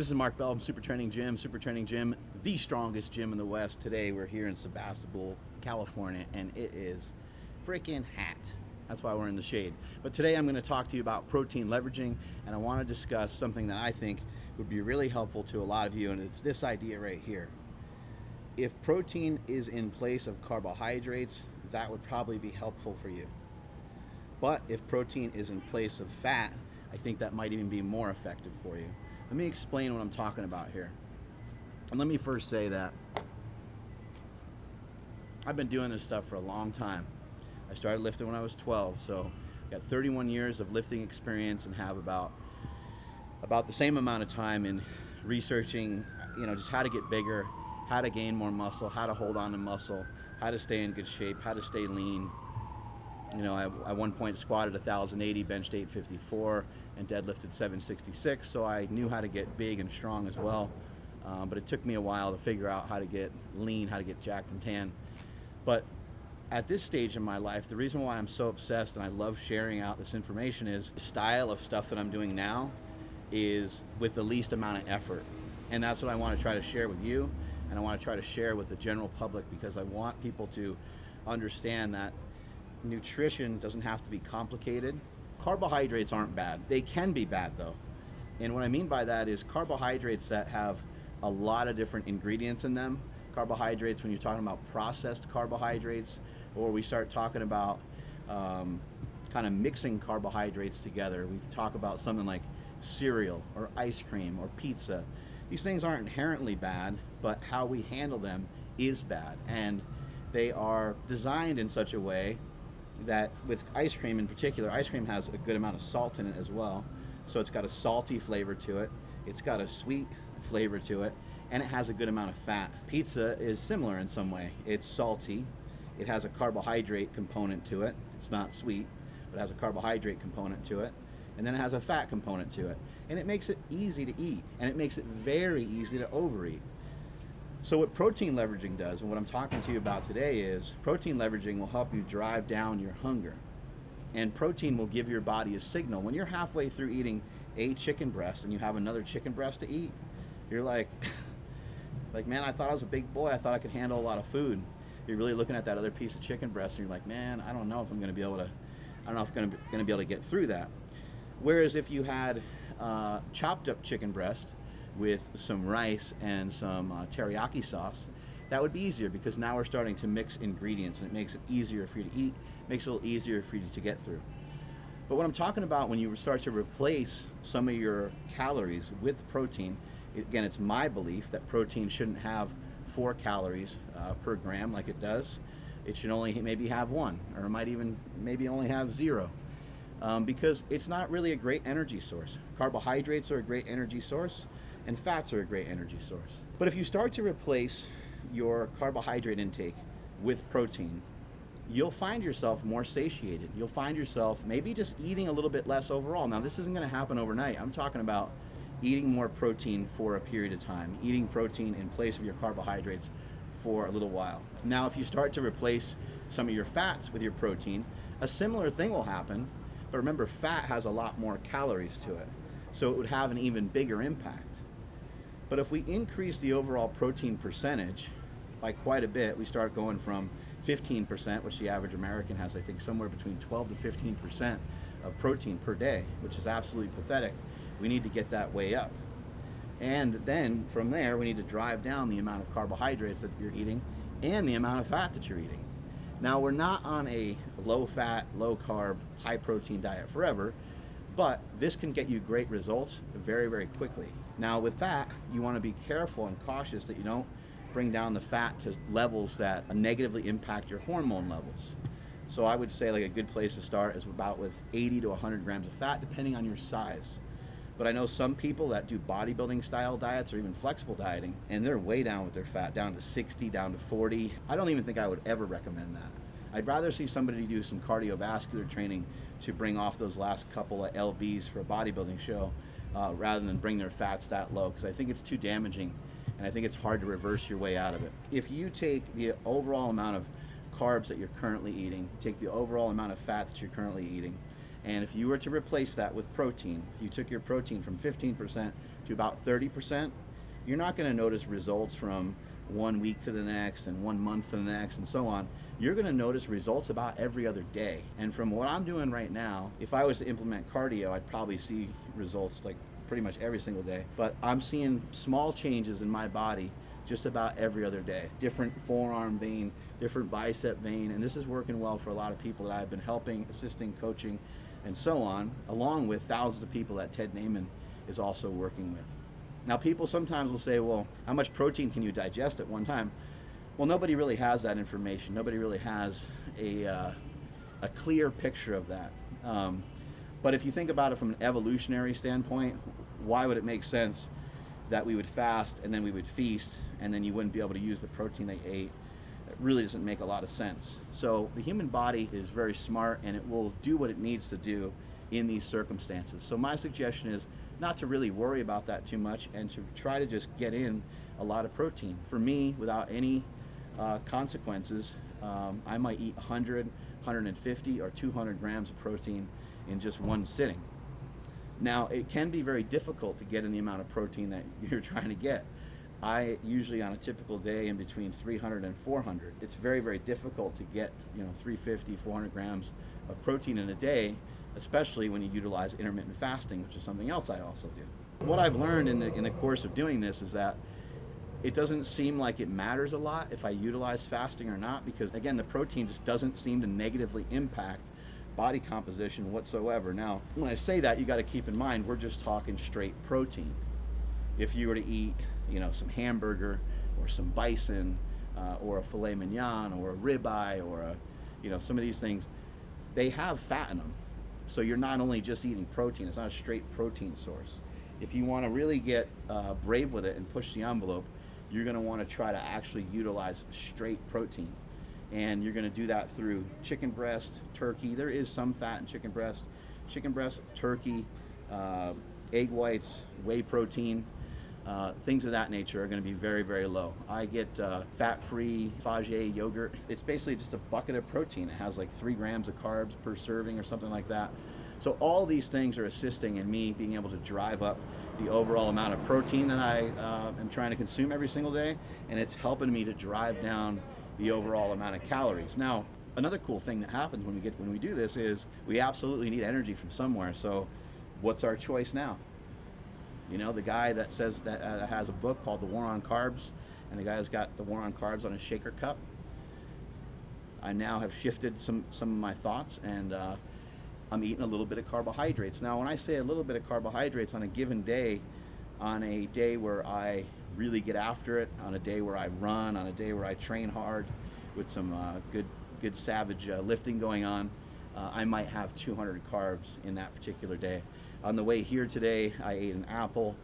This is Mark Bell from SuperTraining Gym. SuperTraining Gym, the strongest gym in the West. Today we're here in Sebastopol, California, and it is freaking hot. That's why we're in the shade. But today I'm going to talk to you about protein leveraging, and I want to discuss something that I think would be really helpful to a lot of you, and it's this idea right here. If protein is in place of carbohydrates, that would probably be helpful for you. But if protein is in place of fat, I think that might even be more effective for you. Let me explain what I'm talking about here. And let me first say that I've been doing this stuff for a long time. I started lifting when I was 12, so I got 31 years of lifting experience and have about the same amount of time in researching, just how to get bigger, how to gain more muscle, how to hold on to muscle, how to stay in good shape, how to stay lean. I at one point squatted 1,080, benched 854, and deadlifted 766, so I knew how to get big and strong as well. But it took me a while to figure out how to get lean, how to get jacked and tan. But at this stage in my life, the reason why I'm so obsessed and I love sharing out this information is the style of stuff that I'm doing now is with the least amount of effort. And that's what I want to try to share with you, and I want to try to share with the general public, because I want people to understand that nutrition doesn't have to be complicated. Carbohydrates aren't bad. They can be bad though. And what I mean by that is carbohydrates that have a lot of different ingredients in them. Carbohydrates, when you're talking about processed carbohydrates, or we start talking about kind of mixing carbohydrates together, we talk about something like cereal or ice cream or pizza. These things aren't inherently bad, but how we handle them is bad. And they are designed in such a way that with ice cream in particular, ice cream has a good amount of salt in it as well. So it's got a salty flavor to it, it's got a sweet flavor to it, and it has a good amount of fat. Pizza is similar in some way. It's salty, it has a carbohydrate component to it. It's not sweet, but it has a carbohydrate component to it, and then it has a fat component to it. And it makes it easy to eat, and it makes it very easy to overeat. So what protein leveraging does, and what I'm talking to you about today, is protein leveraging will help you drive down your hunger. And protein will give your body a signal. When you're halfway through eating a chicken breast and you have another chicken breast to eat, you're like, man, I thought I was a big boy. I thought I could handle a lot of food. You're really looking at that other piece of chicken breast and you're like, man, I don't know if I'm going to be able to get through that. Whereas if you had chopped up chicken breast with some rice and some teriyaki sauce, that would be easier, because now we're starting to mix ingredients and it makes it easier for you to eat, makes it a little easier for you to get through. But what I'm talking about, when you start to replace some of your calories with protein, again, it's my belief that protein shouldn't have 4 calories per gram like it does. It should only maybe have 1, or it might even maybe only have 0. Because it's not really a great energy source. Carbohydrates are a great energy source, and fats are a great energy source. But if you start to replace your carbohydrate intake with protein, you'll find yourself more satiated. You'll find yourself maybe just eating a little bit less overall. Now, this isn't going to happen overnight. I'm talking about eating more protein for a period of time, eating protein in place of your carbohydrates for a little while. Now, if you start to replace some of your fats with your protein, a similar thing will happen. But remember, fat has a lot more calories to it, so it would have an even bigger impact. But if we increase the overall protein percentage by quite a bit, we start going from 15%, which the average American has, I think, somewhere between 12 to 15% of protein per day, which is absolutely pathetic. We need to get that way up. And then from there, we need to drive down the amount of carbohydrates that you're eating and the amount of fat that you're eating. Now, we're not on a low-fat, low-carb, high-protein diet forever, but this can get you great results very, very quickly. Now, with fat, you want to be careful and cautious that you don't bring down the fat to levels that negatively impact your hormone levels. So I would say like a good place to start is about with 80 to 100 grams of fat, depending on your size. But I know some people that do bodybuilding style diets or even flexible dieting, and they're way down with their fat, down to 60, down to 40. I don't even think I would ever recommend that. I'd rather see somebody do some cardiovascular training to bring off those last couple of lbs for a bodybuilding show, rather than bring their fats that low, because I think it's too damaging and I think it's hard to reverse your way out of it. If you take the overall amount of carbs that you're currently eating, take the overall amount of fat that you're currently eating, And if you were to replace that with protein, you took your protein from 15% to about 30%, you're not going to notice results from 1 week to the next and 1 month to the next and so on. You're going to notice results about every other day. And from what I'm doing right now, if I was to implement cardio, I'd probably see results like pretty much every single day. But I'm seeing small changes in my body just about every other day. Different forearm vein, different bicep vein, and this is working well for a lot of people that I've been helping, assisting, coaching, and so on, along with thousands of people that Ted Naiman is also working with. Now, people sometimes will say, well, how much protein can you digest at one time? Well, nobody really has that information. Nobody really has a clear picture of that. But if you think about it from an evolutionary standpoint, why would it make sense that we would fast and then we would feast and then you wouldn't be able to use the protein they ate? It really doesn't make a lot of sense. So the human body is very smart, and it will do what it needs to do in these circumstances. So my suggestion is not to really worry about that too much and to try to just get in a lot of protein. For me, without any consequences, I might eat 100, 150, or 200 grams of protein in just one sitting. Now, it can be very difficult to get in the amount of protein that you're trying to get. I usually, on a typical day, in between 300 and 400. It's very, very difficult to get 350, 400 grams of protein in a day, especially when you utilize intermittent fasting, which is something else I also do. What I've learned in the course of doing this is that it doesn't seem like it matters a lot if I utilize fasting or not, because again, the protein just doesn't seem to negatively impact body composition whatsoever. Now, when I say that, you got to keep in mind we're just talking straight protein. If you were to eat, some hamburger or some bison or a filet mignon or a ribeye or some of these things, they have fat in them. So you're not only just eating protein, it's not a straight protein source. If you want to really get brave with it and push the envelope, you're going to want to try to actually utilize straight protein. And you're going to do that through chicken breast, turkey. There is some fat in chicken breast, turkey, egg whites, whey protein. Things of that nature are going to be very, very low. I get fat-free Fage yogurt. It's basically just a bucket of protein. It has like 3 grams of carbs per serving or something like that. So all these things are assisting in me being able to drive up the overall amount of protein that I am trying to consume every single day, and it's helping me to drive down the overall amount of calories. Now, another cool thing that happens when we do this is we absolutely need energy from somewhere. So what's our choice now? The guy that says that has a book called The War on Carbs, and the guy who's got The War on Carbs on his shaker cup. I now have shifted some of my thoughts, and I'm eating a little bit of carbohydrates. Now, when I say a little bit of carbohydrates on a given day, on a day where I really get after it, on a day where I run, on a day where I train hard with some good savage lifting going on, I might have 200 carbs in that particular day. On the way here today, I ate an apple,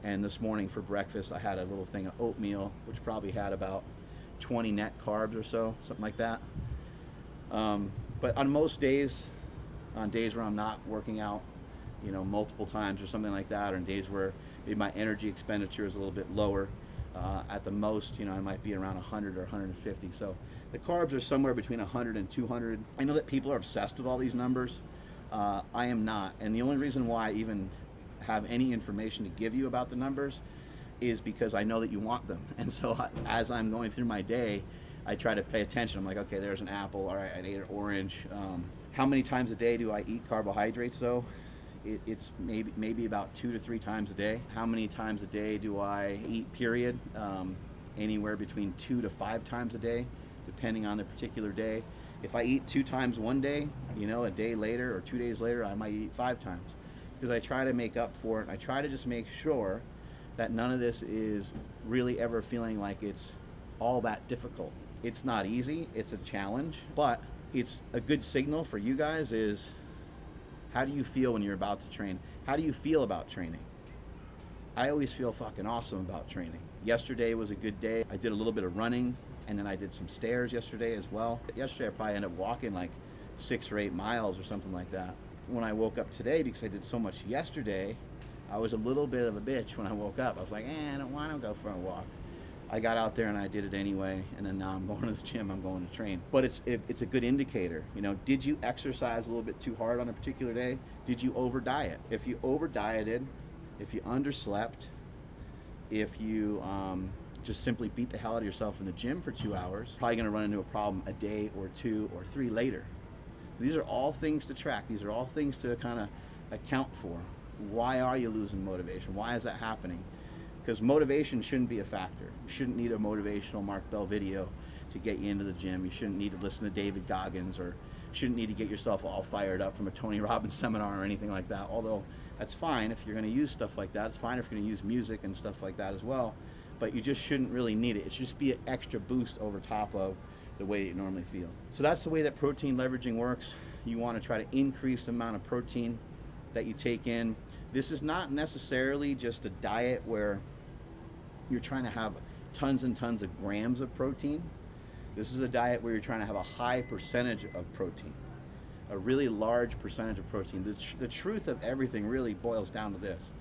and this morning for breakfast, I had a little thing of oatmeal, which probably had about 20 net carbs or so, something like that. But on most days, on days where I'm not working out, multiple times or something like that, or in days where maybe my energy expenditure is a little bit lower, at the most, I might be around 100 or 150. So the carbs are somewhere between 100 and 200. I know that people are obsessed with all these numbers. I am not, and the only reason why I even have any information to give you about the numbers is because I know that you want them. And so as I'm going through my day, I try to pay attention. I'm like, okay, there's an apple. All right, I ate an orange. How many times a day do I eat carbohydrates though? It's maybe about 2 to 3 times a day. How many times a day do I eat, period? Anywhere between 2 to 5 times a day, depending on the particular day. If I eat 2 times one day, a day later or 2 days later, I might eat 5 times, because I try to make up for it. I try to just make sure that none of this is really ever feeling like it's all that difficult. It's not easy, it's a challenge, but it's a good signal for you guys is, how do you feel when you're about to train? How do you feel about training? I always feel fucking awesome about training. Yesterday was a good day. I did a little bit of running, and then I did some stairs yesterday as well. Yesterday I probably ended up walking like 6 or 8 miles or something like that. When I woke up today, because I did so much yesterday, I was a little bit of a bitch when I woke up. I was like, I don't want to go for a walk. I got out there and I did it anyway, and then now I'm going to the gym, I'm going to train. But it's a good indicator. You know, did you exercise a little bit too hard on a particular day? Did you over diet? If you over dieted, if you underslept, if you just simply beat the hell out of yourself in the gym for 2 hours, probably going to run into a problem a day or 2 or 3 later. So these are all things to track. These are all things to kind of account for. Why are you losing motivation? Why is that happening? Because motivation shouldn't be a factor. You shouldn't need a motivational Mark Bell video to get you into the gym. You shouldn't need to listen to David Goggins, or shouldn't need to get yourself all fired up from a Tony Robbins seminar or anything like that. Although that's fine if you're going to use stuff like that. It's fine if you're going to use music and stuff like that as well. But you just shouldn't really need it. It should just be an extra boost over top of the way you normally feel. So that's the way that protein leveraging works. You want to try to increase the amount of protein that you take in. This is not necessarily just a diet where you're trying to have tons and tons of grams of protein. This is a diet where you're trying to have a high percentage of protein, a really large percentage of protein. The truth of everything really boils down to this.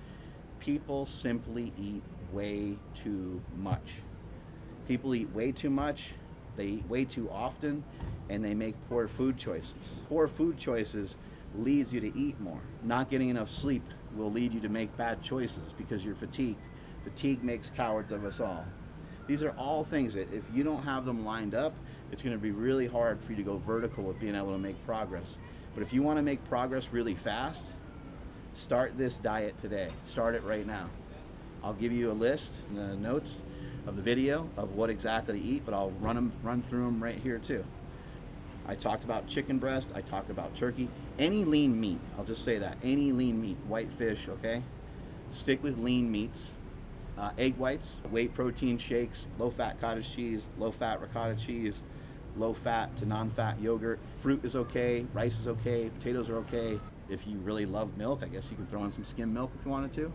People simply eat way too much. People eat way too much, they eat way too often, and they make poor food choices. Poor food choices leads you to eat more. Not getting enough sleep will lead you to make bad choices because you're fatigued. Fatigue makes cowards of us all. These are all things that if you don't have them lined up, it's going to be really hard for you to go vertical with being able to make progress. But if you want to make progress really fast, start this diet today. Start it right now. I'll give you a list in the notes of the video of what exactly to eat, but I'll run through them right here too. I talked about chicken breast, I talked about turkey, any lean meat, I'll just say that, any lean meat, white fish, okay? Stick with lean meats. Egg whites, whey protein shakes, low-fat cottage cheese, low-fat ricotta cheese, low-fat to non-fat yogurt. Fruit is okay, rice is okay, potatoes are okay. If you really love milk, I guess you can throw in some skim milk if you wanted to.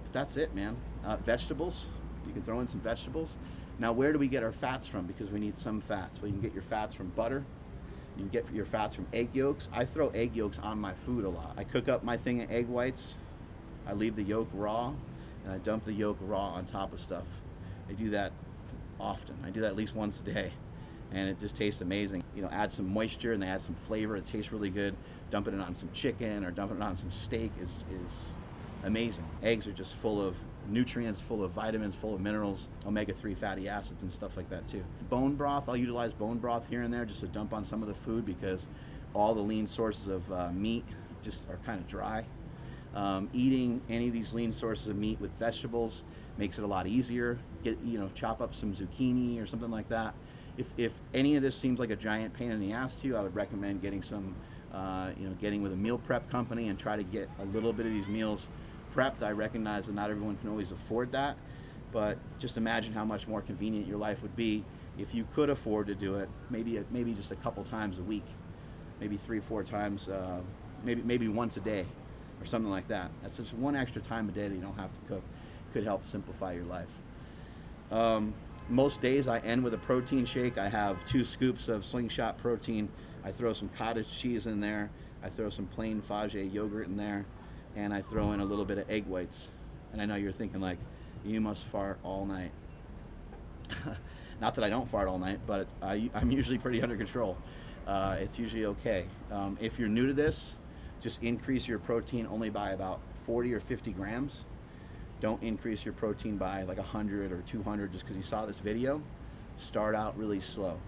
But that's it, man. Vegetables, you can throw in some vegetables. Now, where do we get our fats from? Because we need some fats. Well, you can get your fats from butter. You can get your fats from egg yolks. I throw egg yolks on my food a lot. I cook up my thing of egg whites. I leave the yolk raw, and I dump the yolk raw on top of stuff. I do that often. I do that at least once a day, and it just tastes amazing. You know, add some moisture and they add some flavor. It tastes really good. Dumping it on some chicken or dumping it on some steak is amazing. Eggs are just full of nutrients, full of vitamins, full of minerals, omega-3 fatty acids and stuff like that too. Bone broth, I'll utilize bone broth here and there just to dump on some of the food because all the lean sources of meat just are kind of dry. Eating any of these lean sources of meat with vegetables makes it a lot easier. Chop up some zucchini or something like that. If any of this seems like a giant pain in the ass to you, I would recommend getting some, getting with a meal prep company and try to get a little bit of these meals prepped. I recognize that not everyone can always afford that, but just imagine how much more convenient your life would be if you could afford to do it. Maybe just a couple times a week, maybe 3-4 times, maybe once a day, or something like that. That's just one extra time a day that you don't have to cook. Could help simplify your life. Most days I end with a protein shake. I have 2 scoops of Slingshot protein. I throw some cottage cheese in there. I throw some plain Fage yogurt in there. And I throw in a little bit of egg whites. And I know you're thinking like, you must fart all night. Not that I don't fart all night, but I'm usually pretty under control. It's usually okay. If you're new to this, just increase your protein only by about 40 or 50 grams. Don't increase your protein by like 100 or 200 just because you saw this video. Start out really slow.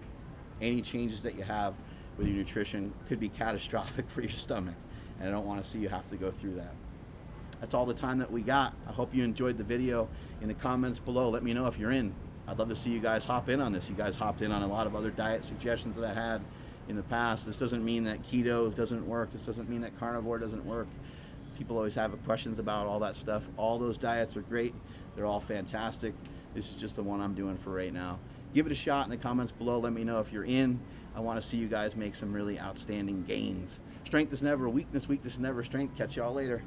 Any changes that you have with your nutrition could be catastrophic for your stomach, and I don't want to see you have to go through that. That's all the time that we got. I hope you enjoyed the video. In the comments below, let me know if you're in. I'd love to see you guys hop in on this. You guys hopped in on a lot of other diet suggestions that I had in the past. This doesn't mean that keto doesn't work. This doesn't mean that carnivore doesn't work. People always have questions about all that stuff. All those diets are great. They're all fantastic. This is just the one I'm doing for right now. Give it a shot in the comments below. Let me know if you're in. I want to see you guys make some really outstanding gains. Strength is never weakness. Weakness is never strength. Catch y'all later.